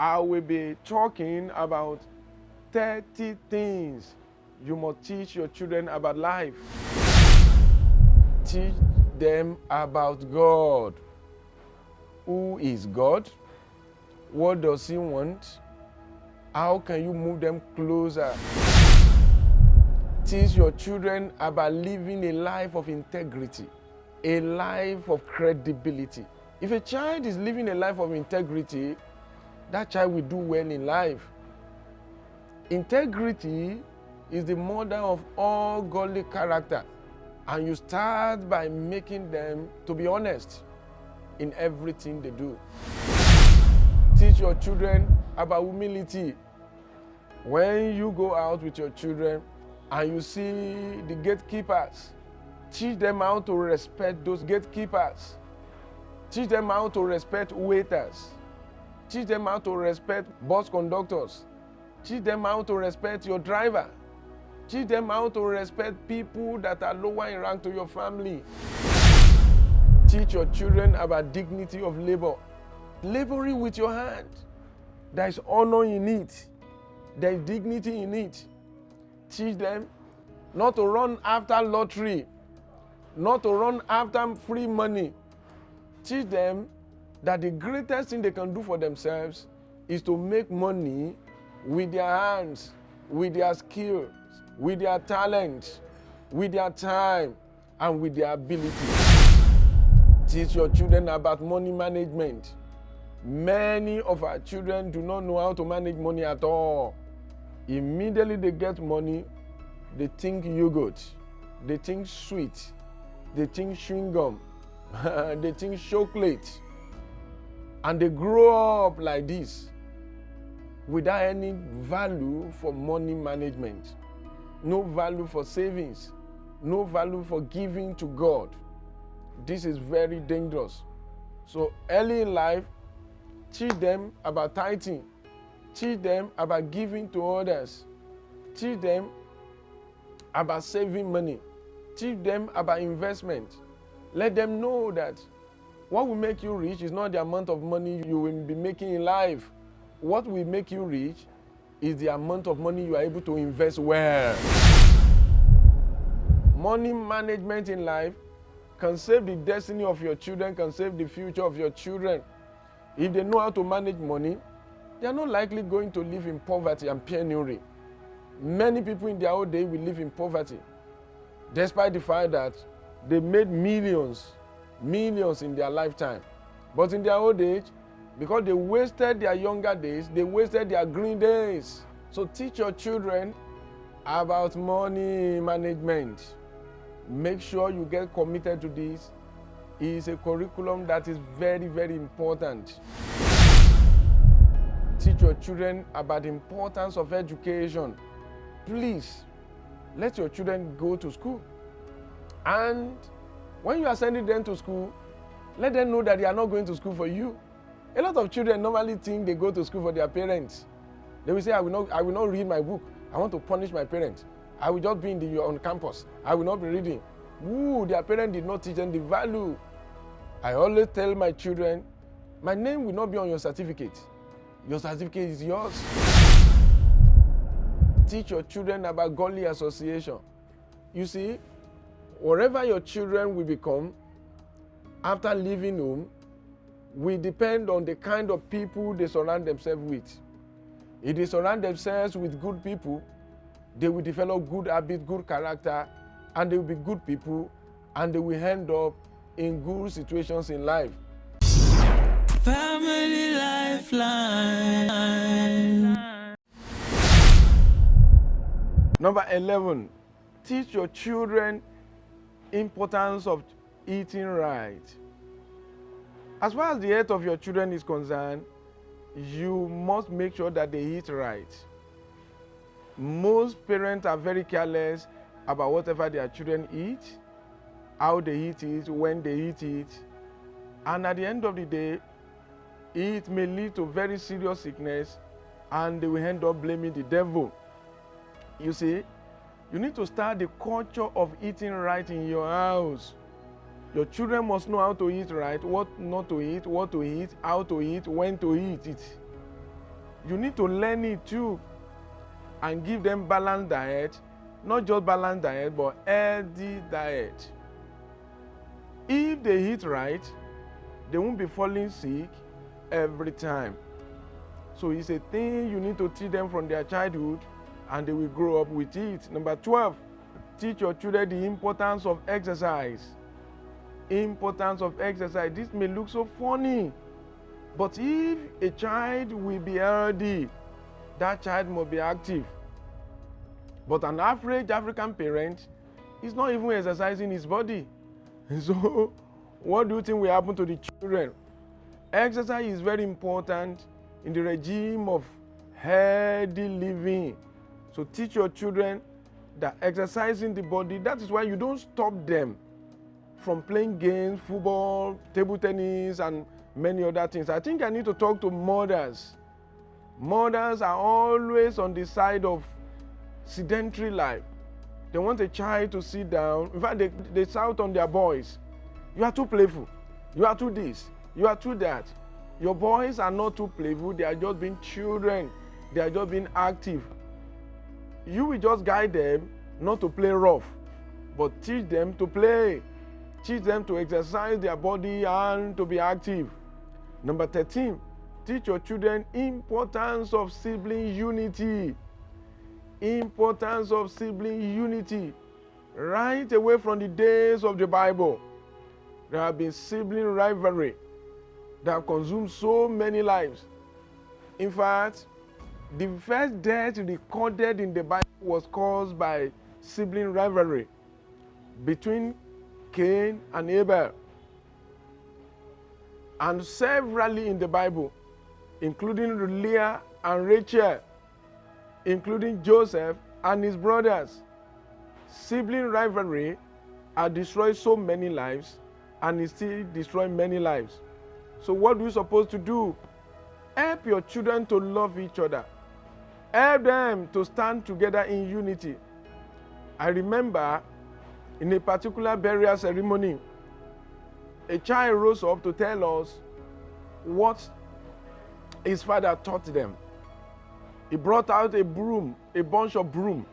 I will be talking about 30 things you must teach your children about life. Teach them about God. Who is God? What does He want? How can you move them closer? Teach your children about living a life of integrity, a life of credibility. If a child is living a life of integrity, that child will do well in life. Integrity is the mother of all godly character, and you start by making them to be honest in everything they do. Teach your children about humility. When you go out with your children and you see the gatekeepers, teach them how to respect those gatekeepers. Teach them how to respect waiters. Teach them how to respect bus conductors. Teach them how to respect your driver. Teach them how to respect people that are lower in rank to your family. Teach your children about dignity of labor. Laboring with your hand. There is honor in it. There is dignity in it. Teach them not to run after lottery, not to run after free money. Teach them that the greatest thing they can do for themselves is to make money with their hands, with their skills, with their talent, with their time, and with their ability. Teach your children about money management. Many of our children do not know how to manage money at all. Immediately they get money, they think yogurt, they think sweet, they think chewing gum, they think chocolate. And they grow up like this without any value for money management, no value for savings, no value for giving to God. This is very dangerous. So early in life, teach them about tithing. Teach them about giving to others. Teach them about saving money. Teach them about investment. Let them know that what will make you rich is not the amount of money you will be making in life. What will make you rich is the amount of money you are able to invest well. Money management in life can save the destiny of your children, can save the future of your children. If they know how to manage money, they are not likely going to live in poverty and penury. Many people in their old day will live in poverty, despite the fact that they made millions in their lifetime. But in their old age, because they wasted their younger days, they wasted their green days. So teach your children about money management. Make sure you get committed to this. It is a curriculum that is very, very important. Teach your children about the importance of education. Please, let your children go to school. And when you are sending them to school, let them know that they are not going to school for you. A lot of children normally think they go to school for their parents. They will say, I will not read my book. I want to punish my parents. I will just be on campus. I will not be reading. Ooh, their parents did not teach them the value. I always tell my children, my name will not be on your certificate. Your certificate is yours. Teach your children about godly association. You see, whatever your children will become after leaving home will depend on the kind of people they surround themselves with. If they surround themselves with good people, they will develop good habits, good character, and they will be good people, and they will end up in good situations in life. Family Lifeline. Number 11, teach your children importance of eating right. As far as the health of your children is concerned, you must make sure that they eat right. Most parents are very careless about whatever their children eat, how they eat it, when they eat it, and at the end of the day, it may lead to very serious sickness, and they will end up blaming the devil. You see, you need to start the culture of eating right in your house. Your children must know how to eat right, what not to eat, what to eat, how to eat, when to eat it. You need to learn it too and give them balanced diet, not just balanced diet, but healthy diet. If they eat right, they won't be falling sick every time. So it's a thing you need to teach them from their childhood, and they will grow up with it. Number 12, teach your children the importance of exercise. Importance of exercise. This may look so funny, but if a child will be healthy, that child must be active. But an average African parent is not even exercising his body. So what do you think will happen to the children? Exercise is very important in the regime of healthy living. So teach your children that exercising the body, that is why you don't stop them from playing games, football, table tennis, and many other things. I think I need to talk to mothers. Mothers are always on the side of sedentary life. They want a child to sit down. In fact, they shout on their boys, "You are too playful. You are too this. You are too that." Your boys are not too playful. They are just being children. They are just being active. You will just guide them not to play rough, but teach them to play. Teach them to exercise their body and to be active. Number 13, teach your children importance of sibling unity. Importance of sibling unity. Right away from the days of the Bible, there have been sibling rivalry that have consumed so many lives. In fact, the first death recorded in the Bible was caused by sibling rivalry between Cain and Abel. And severally in the Bible, including Leah and Rachel, including Joseph and his brothers. Sibling rivalry has destroyed so many lives, and is still destroying many lives. So what are we supposed to do? Help your children to love each other. Help them to stand together in unity. I remember in a particular burial ceremony, a child rose up to tell us what his father taught them. He brought out a broom, a bunch of broom,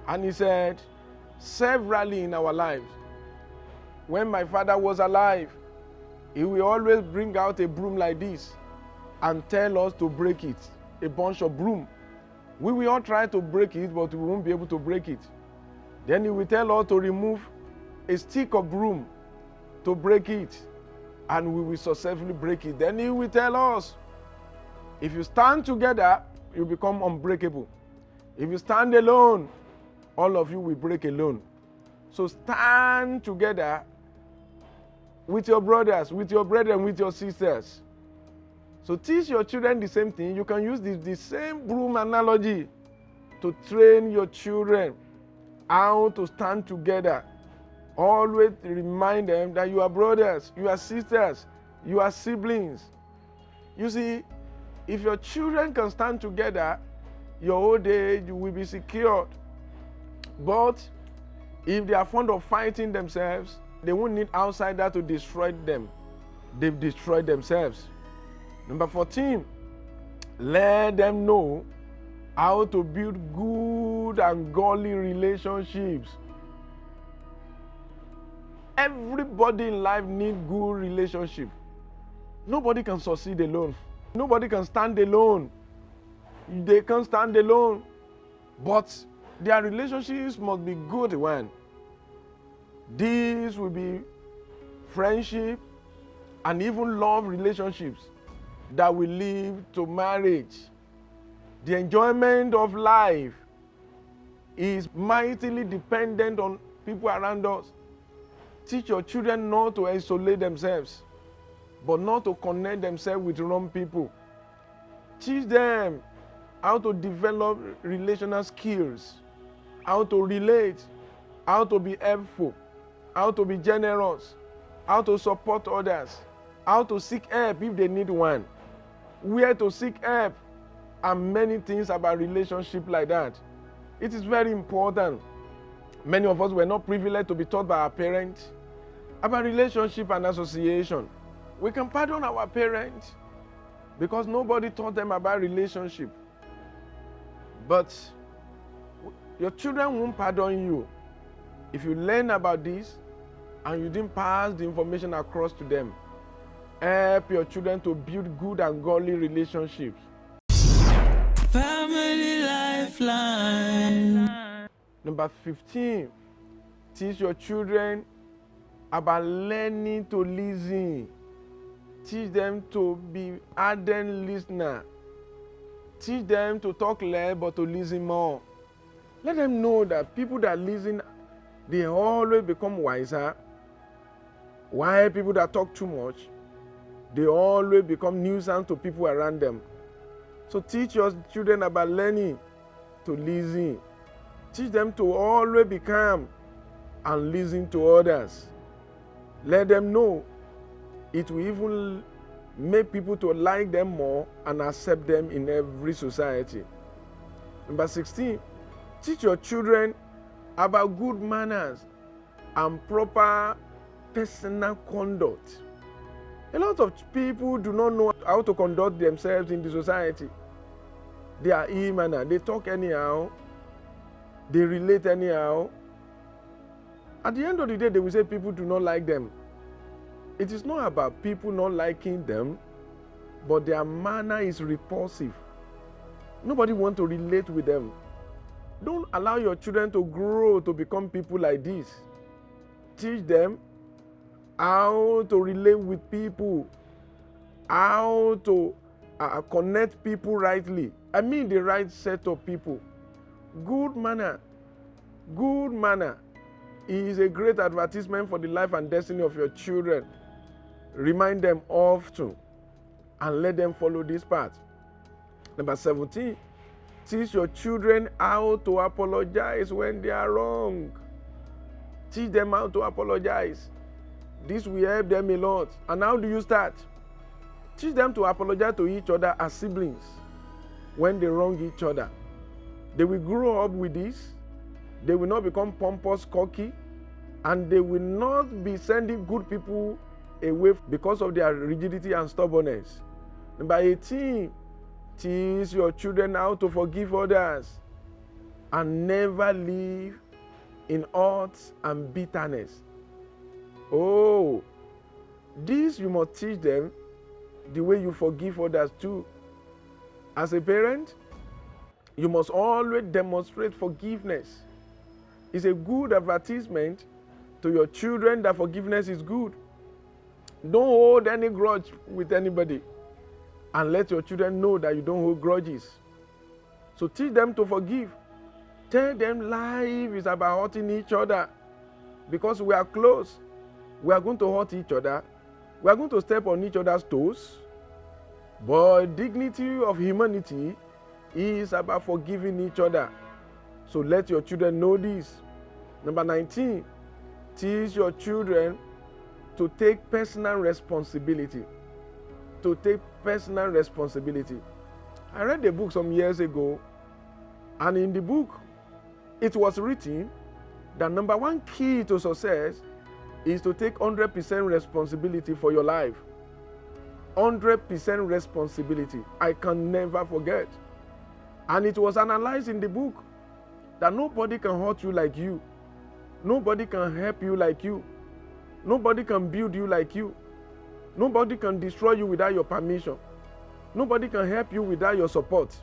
and he said, severally in our lives, when my father was alive, he will always bring out a broom like this and tell us to break it, a bunch of broom. We will all try to break it, but we won't be able to break it. Then he will tell us to remove a stick of broom to break it, and we will successfully break it. Then he will tell us, if you stand together, you become unbreakable. If you stand alone, all of you will break alone. So stand together with your brothers, with your brethren, with your sisters. So teach your children the same thing. You can use the same broom analogy to train your children how to stand together. Always remind them that you are brothers, you are sisters, you are siblings. You see, if your children can stand together, your old age will be secured. But if they are fond of fighting themselves, they won't need outsiders to destroy them. They've destroyed themselves. Number 14, let them know how to build good and godly relationships. Everybody in life needs good relationship. Nobody can succeed alone. Nobody can stand alone. They can't stand alone. But their relationships must be good one. These will be friendship and even love relationships that will lead to marriage. The enjoyment of life is mightily dependent on people around us. Teach your children not to isolate themselves, but not to connect themselves with wrong people. Teach them how to develop relational skills, how to relate, how to be helpful, how to be generous, how to support others, how to seek help if they need one, where to seek help, and many things about relationship like that. It is very important. Many of us were not privileged to be taught by our parents about relationship and association. We can pardon our parents because nobody taught them about relationship. But your children won't pardon you if you learn about this and you didn't pass the information across to them. Help your children to build good and godly relationships. Family Lifeline. Number 15, teach your children about learning to listen. Teach them to be ardent listener. Teach them to talk less but to listen more. Let them know that people that listen, they always become wiser. While people that talk too much, they always become nuisance to people around them. So teach your children about learning to listen. Teach them to always be calm and listen to others. Let them know it will even make people to like them more and accept them in every society. Number 16, teach your children about good manners and proper personal conduct. A lot of people do not know how to conduct themselves in the society. They are ill-mannered. They talk anyhow. They relate anyhow. At the end of the day, they will say people do not like them. It is not about people not liking them, but their manner is repulsive. Nobody wants to relate with them. Don't allow your children to grow to become people like this. Teach them how to relate with people, how to connect people rightly. I mean the right set of people. Good manner is a great advertisement for the life and destiny of your children. Remind them often and let them follow this path. Number 17, teach your children how to apologize when they are wrong. Teach them how to apologize. This will help them a lot. And how do you start? Teach them to apologize to each other as siblings when they wrong each other. They will grow up with this. They will not become pompous, cocky, and they will not be sending good people away because of their rigidity and stubbornness. Number 18, teach your children how to forgive others and never live in hurt and bitterness. Oh, this you must teach them the way you forgive others too. As a parent, you must always demonstrate forgiveness. It's a good advertisement to your children that forgiveness is good. Don't hold any grudge with anybody, and let your children know that you don't hold grudges. So teach them to forgive. Tell them life is about hurting each other. Because we are close, we are going to hurt each other. We are going to step on each other's toes. But dignity of humanity is about forgiving each other. So let your children know this. Number 19, teach your children to take personal responsibility. To take personal responsibility. I read a book some years ago, and in the book, it was written that number one key to success is to take 100% responsibility for your life. 100% responsibility. I can never forget. And it was analyzed in the book that nobody can hurt you like you. Nobody can help you like you. Nobody can build you like you. Nobody can destroy you without your permission. Nobody can help you without your support.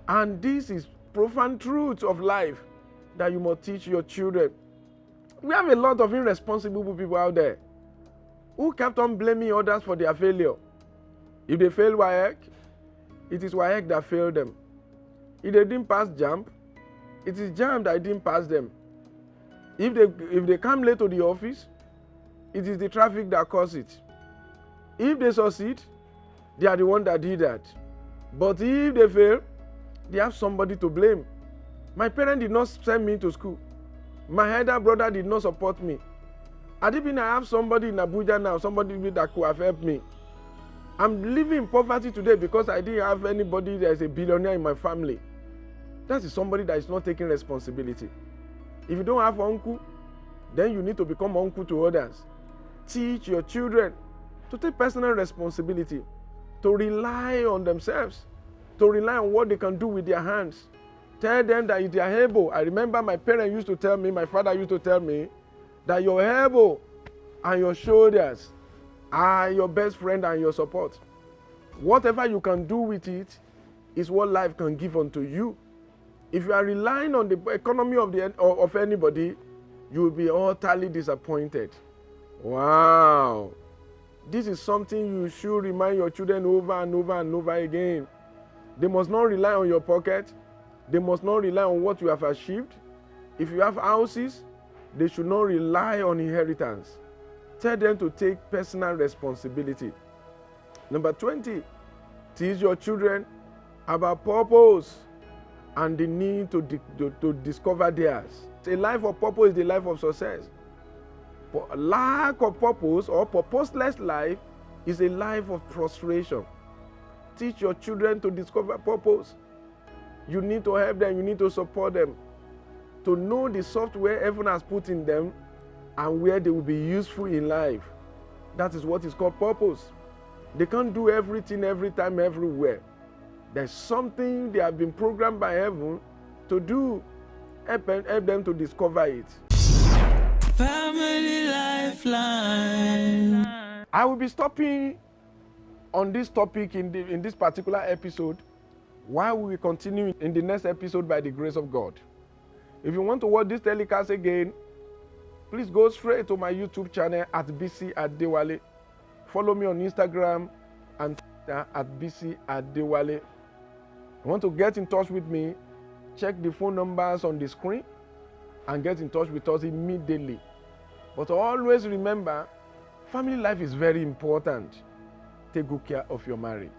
And this is profound truth of life that you must teach your children. We have a lot of irresponsible people out there who kept on blaming others for their failure. If they fail WAEC, it is WAEC that failed them. If they didn't pass JAMB, it is JAMB that didn't pass them. If they come late to the office, it is the traffic that caused it. If they succeed, they are the one that did that. But if they fail, they have somebody to blame. My parents did not send me to school. My elder brother did not support me. I have somebody in Abuja now, somebody that could have helped me. I'm living in poverty today because I didn't have anybody that is a billionaire in my family. That is somebody that is not taking responsibility. If you don't have uncle, then you need to become uncle to others. Teach your children to take personal responsibility. to rely on themselves, to rely on what they can do with their hands. Tell them that if they are able, I remember my parents used to tell me, my father used to tell me, that your elbow and your shoulders are your best friend and your support. Whatever you can do with it is what life can give unto you. If you are relying on the economy of anybody, you will be utterly disappointed. Wow. This is something you should remind your children over and over and over again. They must not rely on your pocket. They must not rely on what you have achieved. If you have houses, they should not rely on inheritance. Tell them to take personal responsibility. Number 20, teach your children about purpose and the need to discover theirs. A life of purpose is the life of success. But lack of purpose or purposeless life is a life of frustration. Teach your children to discover purpose. You need to help them, you need to support them, to know the software heaven has put in them and where they will be useful in life. That is what is called purpose. They can't do everything, every time, everywhere. There's something they have been programmed by heaven to do. Help them to discover it. Family Lifeline. I will be stopping on this topic in this particular episode, while we will continue in the next episode by the grace of God. If you want to watch this telecast again, please go straight to my YouTube channel at Bisi Adewale. Follow me on Instagram and Twitter at Bisi Adewale. If you want to get in touch with me, check the phone numbers on the screen and get in touch with us immediately. But always remember, family life is very important. Take good care of your marriage.